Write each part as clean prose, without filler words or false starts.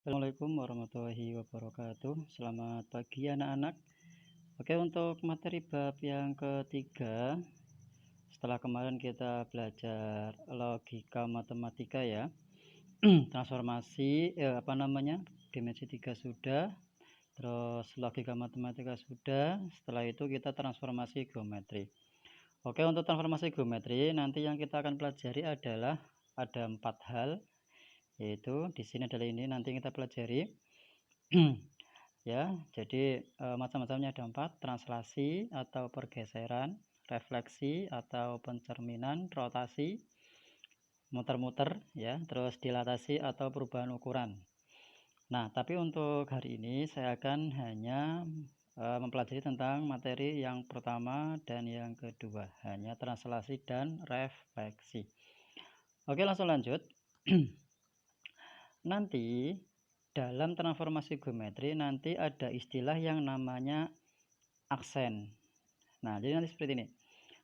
Assalamualaikum warahmatullahi wabarakatuh. Selamat pagi anak-anak. Oke, untuk materi bab yang ketiga, setelah kemarin kita belajar logika matematika ya, transformasi dimensi 3 sudah, terus logika matematika sudah, setelah itu kita transformasi geometri. Oke, untuk transformasi geometri nanti yang kita akan pelajari adalah ada 4 hal, yaitu di sini adalah ini nanti kita pelajari. Ya, jadi macam-macamnya ada 4: translasi atau pergeseran, refleksi atau pencerminan, rotasi, muter-muter ya, terus dilatasi atau perubahan ukuran. Nah, tapi untuk hari ini saya akan hanya mempelajari tentang materi yang pertama dan yang kedua, hanya translasi dan refleksi. Oke, langsung lanjut. Nanti dalam transformasi geometri nanti ada istilah yang namanya aksen. Nah, jadi nanti seperti ini.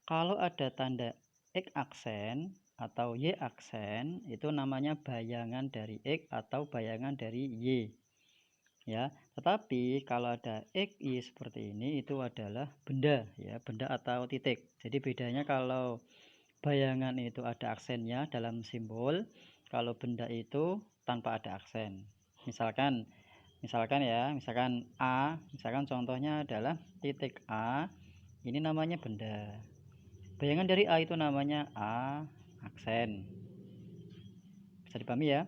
Kalau ada tanda X aksen atau Y aksen, itu namanya bayangan dari X atau bayangan dari Y. Ya, tetapi kalau ada X, Y seperti ini itu adalah benda ya, benda atau titik. Jadi bedanya kalau bayangan itu ada aksennya dalam simbol, kalau benda itu tanpa ada aksen. Misalkan A, misalkan contohnya adalah titik A, ini namanya benda. Bayangan dari A itu namanya A aksen. Bisa dipahami ya?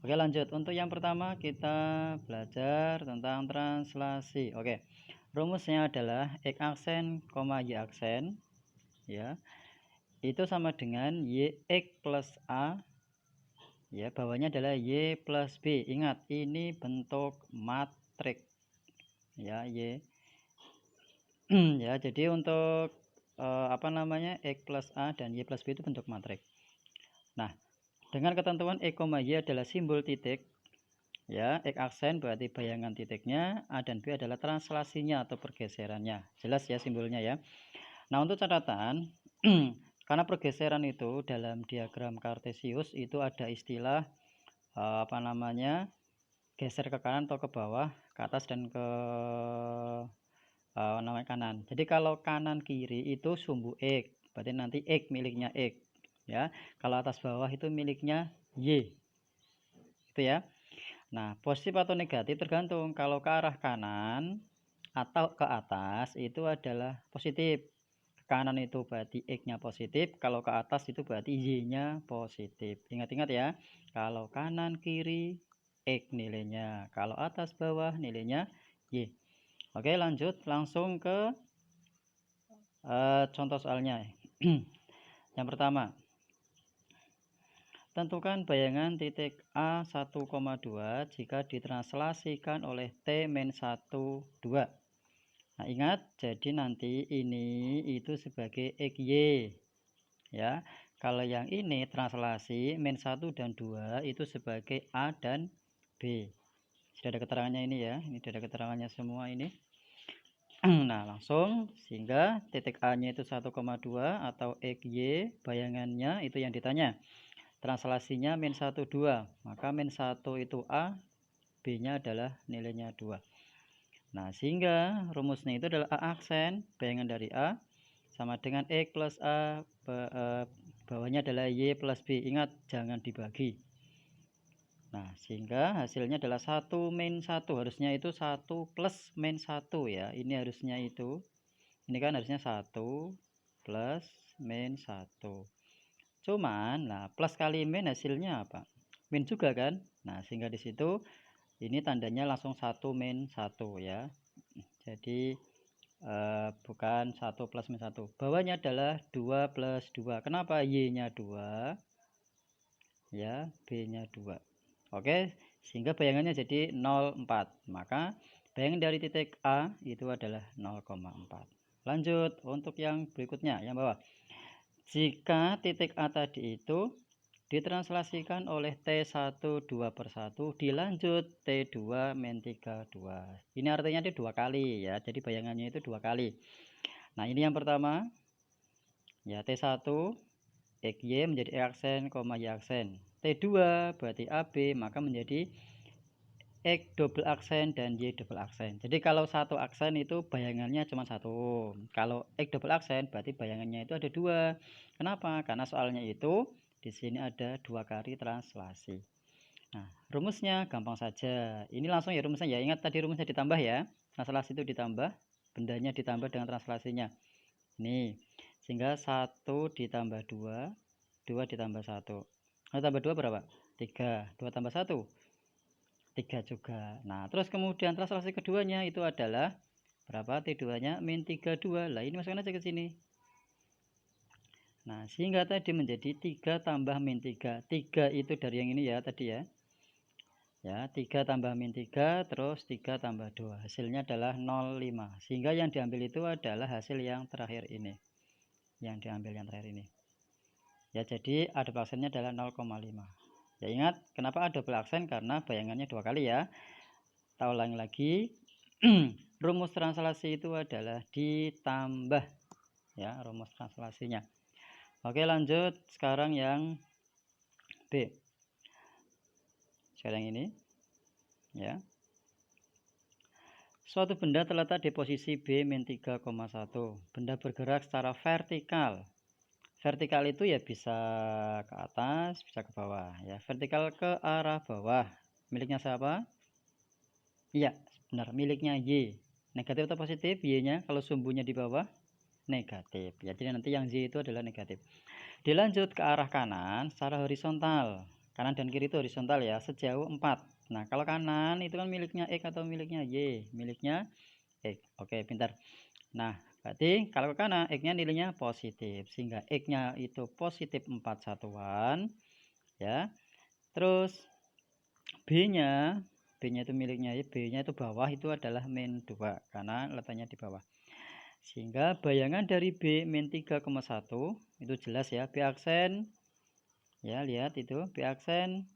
Oke, lanjut. Untuk yang pertama kita belajar tentang translasi. Oke, rumusnya adalah X aksen, Y aksen ya, itu sama dengan YX plus A ya, bawahnya adalah Y plus B. Ingat, ini bentuk matriks ya, Y. Ya, jadi untuk X plus A dan Y plus B itu bentuk matriks. Nah, dengan ketentuan X, Y adalah simbol titik ya, X aksen berarti bayangan titiknya, A dan B adalah translasinya atau pergeserannya. Jelas ya simbolnya ya. Nah, untuk catatan karena pergeseran itu dalam diagram Kartesius itu ada istilah geser ke kanan atau ke bawah, ke atas dan ke namanya kanan. Jadi kalau kanan kiri itu sumbu X, berarti nanti X miliknya X ya. Kalau atas bawah itu miliknya Y. Itu ya. Nah, positif atau negatif tergantung. Kalau ke arah kanan atau ke atas itu adalah positif. Ke kanan itu berarti X-nya positif, kalau ke atas itu berarti Y-nya positif. Ingat-ingat ya. Kalau kanan kiri X nilainya, kalau atas bawah nilainya Y. Oke, lanjut langsung ke contoh soalnya. Yang pertama, tentukan bayangan titik A 1,2 jika ditranslasikan oleh T-1, 2. Nah, ingat, jadi nanti ini itu sebagai XY ya. Kalau yang ini translasi min 1 dan 2 itu sebagai A dan B. Sudah ada keterangannya ini ya. Ini sudah ada keterangannya semua ini. Nah, langsung sehingga titik A-nya itu 1,2 atau XY, bayangannya itu yang ditanya. Translasinya min 1, 2. Maka min 1 itu A, B-nya adalah nilainya 2. Nah, sehingga rumusnya itu adalah A aksen, bayangan dari A, sama dengan X plus A, bawahnya adalah Y plus B. Ingat, jangan dibagi. Nah, sehingga hasilnya adalah 1 min 1. Harusnya itu 1 plus min 1 ya. Ini harusnya itu. Ini kan harusnya 1 plus min 1. Cuman, nah plus kali min hasilnya apa? Min juga kan? Nah, sehingga di situ ini tandanya langsung 1 min 1 ya. Jadi bukan 1 plus min 1. Bawahnya adalah 2 plus 2. Kenapa Y-nya 2? Ya, B-nya 2. Oke, sehingga bayangannya jadi 0,4. Maka bayangan dari titik A itu adalah 0,4. Lanjut untuk yang berikutnya, yang bawah. Jika titik A tadi itu ditranslasikan oleh T1 2 per 1 dilanjut T2 min 3 2. Ini artinya itu 2 kali ya. Jadi bayangannya itu 2 kali. Nah, ini yang pertama. Ya, T1 XY menjadi X aksen, Y aksen. T2 berarti AB, maka menjadi X double aksen dan Y double aksen. Jadi kalau satu aksen itu bayangannya cuma satu. Kalau X double aksen berarti bayangannya itu ada dua. Kenapa? Karena soalnya itu di sini ada dua kali translasi. Nah, rumusnya gampang saja. Ini langsung ya rumusnya ya. Ingat tadi rumusnya ditambah ya. Translasi itu ditambah, bendanya ditambah dengan translasinya. Ini, sehingga 1 ditambah 2, 2 ditambah 1. 1 tambah 2 berapa? 3. 2 tambah 1, 3 juga. Nah, terus kemudian translasi keduanya itu adalah berapa? T2-nya min 32. Lah, ini masukkan aja ke sini. Nah, sehingga tadi menjadi 3 tambah min 3. 3 itu dari yang ini ya tadi ya. Ya, 3 tambah min 3, terus 3 tambah 2. Hasilnya adalah 0,5. Sehingga yang diambil itu adalah hasil yang terakhir ini. Yang diambil yang terakhir ini. Ya, jadi A double aksennya adalah 0,5. Ya, ingat kenapa A double aksen? Karena bayangannya dua kali ya. Kita ulangi lagi. Rumus translasi itu adalah ditambah. Ya, rumus translasinya. Oke, lanjut. Sekarang yang B. Sekarang ini. Ya. Suatu benda terletak di posisi B min 3,1. Benda bergerak secara vertikal. Vertikal itu ya bisa ke atas, bisa ke bawah. Ya, vertikal ke arah bawah. Miliknya siapa? Iya, benar. Miliknya Y. Negatif atau positif? Y-nya kalau sumbunya di bawah negatif. Ya, jadi nanti yang Y itu adalah negatif. Dilanjut ke arah kanan secara horizontal. Kanan dan kiri itu horizontal ya, sejauh 4. Nah, kalau kanan itu kan miliknya X atau miliknya Y? Miliknya X. Oke, pintar. Nah, berarti kalau ke kanan X-nya nilainya positif. Sehingga X-nya itu positif 4 satuan. Ya. Terus B-nya itu miliknya Y. B-nya itu bawah itu adalah min 2. Karena letaknya di bawah. Sehingga bayangan dari B min 3,1 itu jelas ya. B aksen. Ya, lihat itu B aksen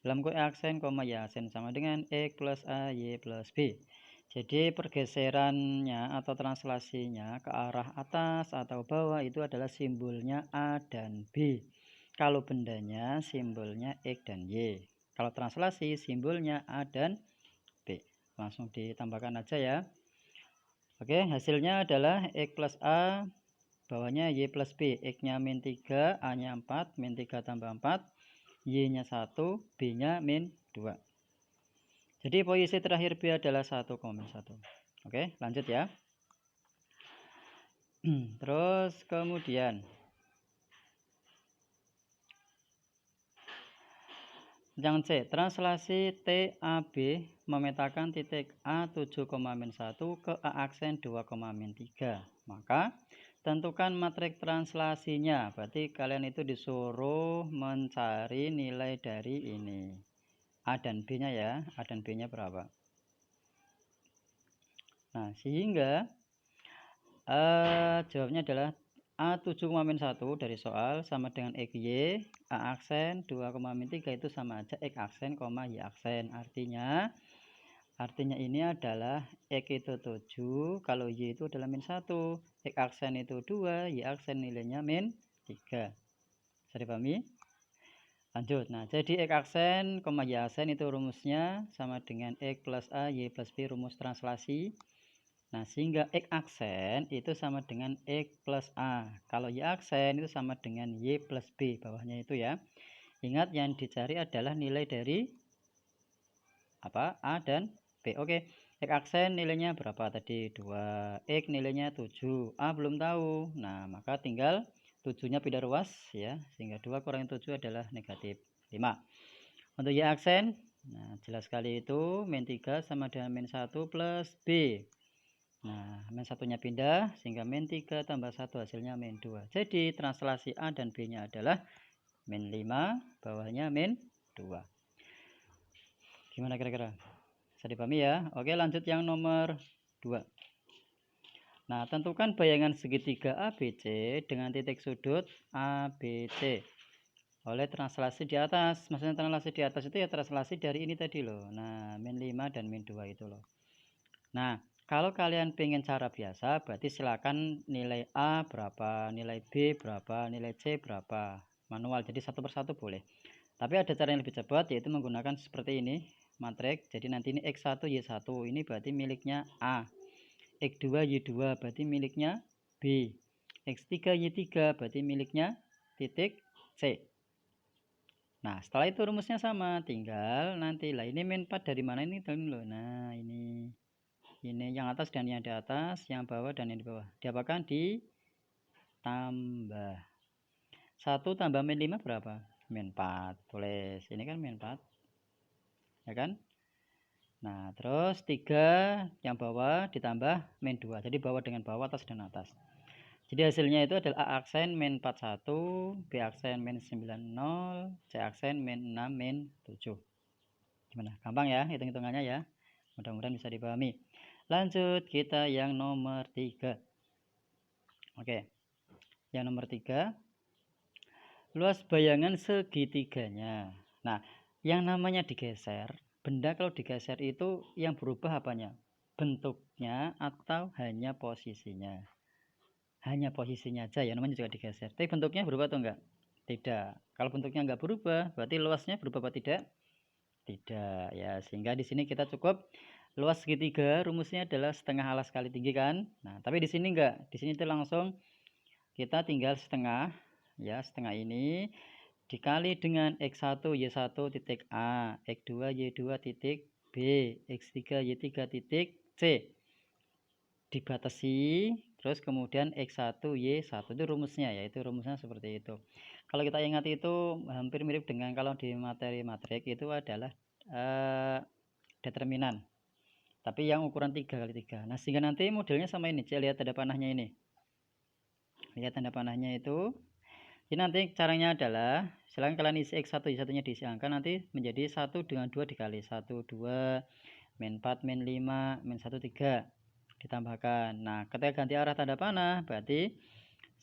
dalam kode aksen, Y aksen sama dengan X plus A, Y plus B. Jadi pergeserannya atau translasinya ke arah atas atau bawah itu adalah simbolnya A dan B. Kalau bendanya simbolnya X dan Y. Kalau translasi simbolnya A dan B. Langsung ditambahkan aja ya. Oke, hasilnya adalah X plus A, bawahnya Y plus B. X-nya min 3, A-nya 4, min 3 tambah 4. Y-nya 1, B-nya min 2. Jadi posisi terakhir B adalah 1,1. Oke, lanjut ya. Terus kemudian yang C, translasi TAB memetakan titik A 7,-1 ke A aksen 2,-3. Maka tentukan matriks translasinya. Berarti kalian itu disuruh mencari nilai dari ini. A dan B-nya ya. A dan B-nya berapa? Nah, sehingga jawabnya adalah A 7,-1 dari soal sama dengan XY, A aksen 2,-3 itu sama aja X aksen, Y aksen. Artinya ini adalah X itu 7, kalau Y itu adalah min 1. X aksen itu 2, Y aksen nilainya min 3. Bisa dipahami? Lanjut. Nah, jadi X aksen, Y aksen itu rumusnya sama dengan X plus A, Y plus B, rumus translasi. Nah, sehingga X aksen itu sama dengan X plus A. Kalau Y aksen itu sama dengan Y plus B. Bawahnya itu ya. Ingat yang dicari adalah nilai dari apa? A dan B. Oke. X aksen nilainya berapa tadi? 2. X nilainya 7. A belum tahu. Nah, maka tinggal 7-nya pindah ruas ya. Sehingga 2 kurangi 7 adalah negatif 5. Untuk Y aksen, nah jelas sekali itu min 3 sama dengan min 1 plus B. Nah, min 1-nya pindah, sehingga min 3 tambah 1 hasilnya min 2. Jadi, translasi A dan B-nya adalah min 5, bawahnya min 2. Gimana kira-kira? Bisa dipahami ya? Oke, lanjut yang nomor 2. Nah, tentukan bayangan segitiga ABC dengan titik sudut ABC oleh translasi di atas. Maksudnya translasi di atas itu ya translasi dari ini tadi loh. Nah, min 5 dan min 2 itu loh. Nah, kalau kalian pengen cara biasa, berarti silakan nilai A berapa, nilai B berapa, nilai C berapa. Manual, jadi satu persatu boleh. Tapi ada cara yang lebih cepat, yaitu menggunakan seperti ini. matriks. Jadi nanti ini X1 Y1 ini berarti miliknya A. X2 Y2 berarti miliknya B. X3 Y3 berarti miliknya titik C. Nah, setelah itu rumusnya sama, tinggal nanti lah ini min 4 dari mana ini loh. Nah, ini yang atas dan yang di atas, yang bawah dan yang di bawah. Diapakan? Ditambah. 1 tambah min 5 berapa? Min 4. Tulis. Ini kan min 4. Ya kan? Nah, terus 3 yang bawah ditambah min 2. Jadi bawah dengan bawah, atas dan atas. Jadi hasilnya itu adalah A aksen min 41, B aksen min 90, C aksen min 6, min 7. Gimana? Gampang ya hitung-hitungannya ya. Mudah-mudahan bisa dipahami. Lanjut kita yang nomor 3. Oke. Yang nomor 3. Luas bayangan segitiganya. Nah, yang namanya digeser, benda kalau digeser itu yang berubah apanya? Bentuknya atau hanya posisinya? Hanya posisinya aja ya, namanya juga digeser. Tapi bentuknya berubah atau enggak? Tidak. Kalau bentuknya enggak berubah, berarti luasnya berubah apa tidak? Tidak ya. Sehingga di sini kita cukup luas segitiga rumusnya adalah setengah alas kali tinggi kan. Nah, tapi di sini enggak. Di sini itu langsung kita tinggal setengah ya, setengah ini dikali dengan X1 Y1 titik A, X2 Y2 titik B, X3 Y3 titik C. Dibatasi, terus kemudian X1 Y1 itu rumusnya, yaitu rumusnya seperti itu. Kalau kita ingat itu hampir mirip dengan kalau di materi matrik itu adalah determinan, tapi yang ukuran 3x3. Nah, sehingga nanti modelnya sama ini. Lihat tanda panahnya ini. Lihat tanda panahnya itu. Jadi nanti caranya adalah silahkan kalian isi X1 Y1 nya diisi angka, nanti menjadi 1 dengan 2 dikali 1 2 min 4 min 5 min 1 3 ditambahkan. Nah, ketika ganti arah tanda panah berarti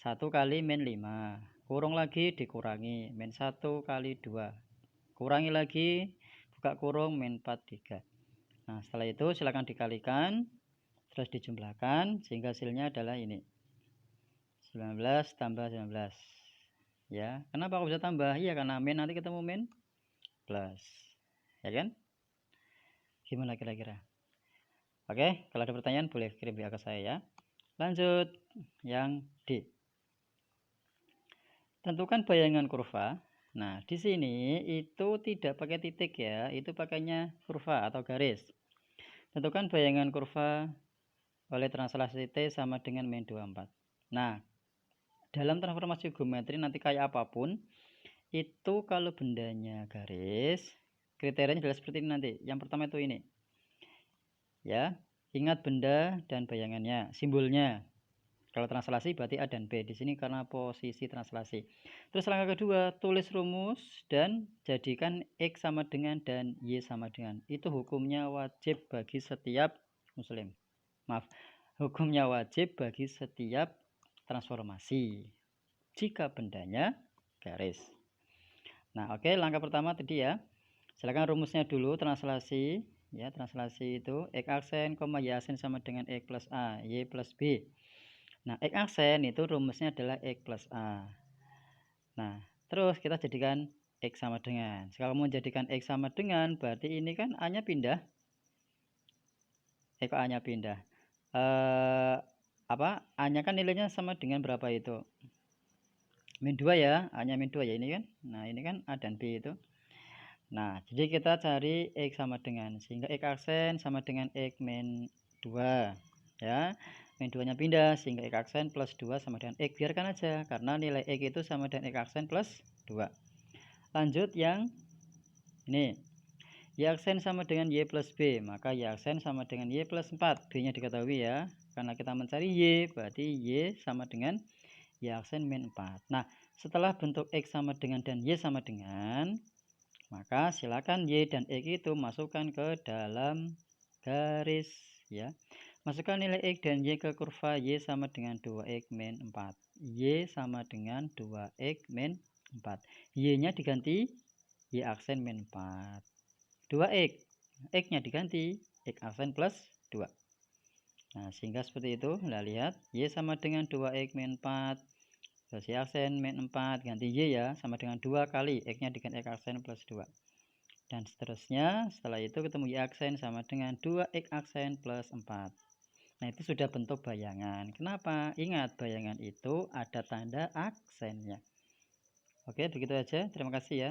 1 kali min 5 kurung lagi dikurangi min 1 kali 2 kurangi lagi buka kurung min 4 3. Nah, setelah itu silakan dikalikan terus dijumlahkan sehingga hasilnya adalah ini 19 tambah 19 ya. Kenapa aku bisa tambah? Iya, karena min nanti ketemu min plus ya kan. Gimana kira-kira? Oke, kalau ada pertanyaan boleh kirim WA ke saya ya. Lanjut yang D. Tentukan bayangan kurva. Nah, di sini itu tidak pakai titik ya, itu pakainya kurva atau garis. Tentukan bayangan kurva oleh translasi T sama dengan min 24. Nah, dalam transformasi geometri nanti kayak apapun, itu kalau bendanya garis, kriterianya adalah seperti ini nanti. Yang pertama itu ini. Ya, ingat benda dan bayangannya, simbolnya. Kalau translasi berarti A dan B. Di sini karena posisi translasi. Terus langkah kedua, tulis rumus dan jadikan X sama dengan dan Y sama dengan. Itu hukumnya wajib bagi setiap muslim. Maaf, hukumnya wajib bagi setiap transformasi. Jika bendanya garis. Nah, oke, langkah pertama tadi ya. Silakan rumusnya dulu translasi. Ya, translasi itu X aksen, Y aksen sama dengan X plus A, Y plus B. Nah, X aksen itu rumusnya adalah X plus A. Nah, terus kita jadikan X sama dengan. Kalau mau jadikan X sama dengan, berarti ini kan A-nya pindah. Kok A-nya pindah? A-nya kan nilainya sama dengan berapa itu? Min 2 ya, A-nya min 2 ya ini kan. Nah, ini kan A dan B itu. Nah, jadi kita cari X sama dengan, sehingga X aksen sama dengan X min 2 ya. Min 2 nya pindah sehingga X aksen plus 2 sama dengan X, biarkan aja karena nilai X itu sama dengan X aksen plus 2. Lanjut yang ini, Y aksen sama dengan Y plus B, maka Y aksen sama dengan Y plus 4. B nya diketahui ya, karena kita mencari Y berarti Y sama dengan Y aksen min 4. Nah, setelah bentuk X sama dengan dan Y sama dengan, maka silakan Y dan X itu masukkan ke dalam garis ya. Masukkan nilai X dan Y ke kurva Y sama dengan 2X min 4. Y sama dengan 2X min 4. Y-nya diganti Y aksen min 4. 2X. X-nya diganti X aksen plus 2. Nah, sehingga seperti itu. Nah, lihat Y sama dengan 2X min 4. Y aksen min 4 ganti Y ya, sama dengan 2 kali X nya dengan X aksen plus 2. Dan seterusnya, setelah itu ketemu Y aksen sama dengan 2X aksen plus 4. Nah, itu sudah bentuk bayangan. Kenapa? Ingat, bayangan itu ada tanda aksennya. Oke, begitu aja. Terima kasih ya.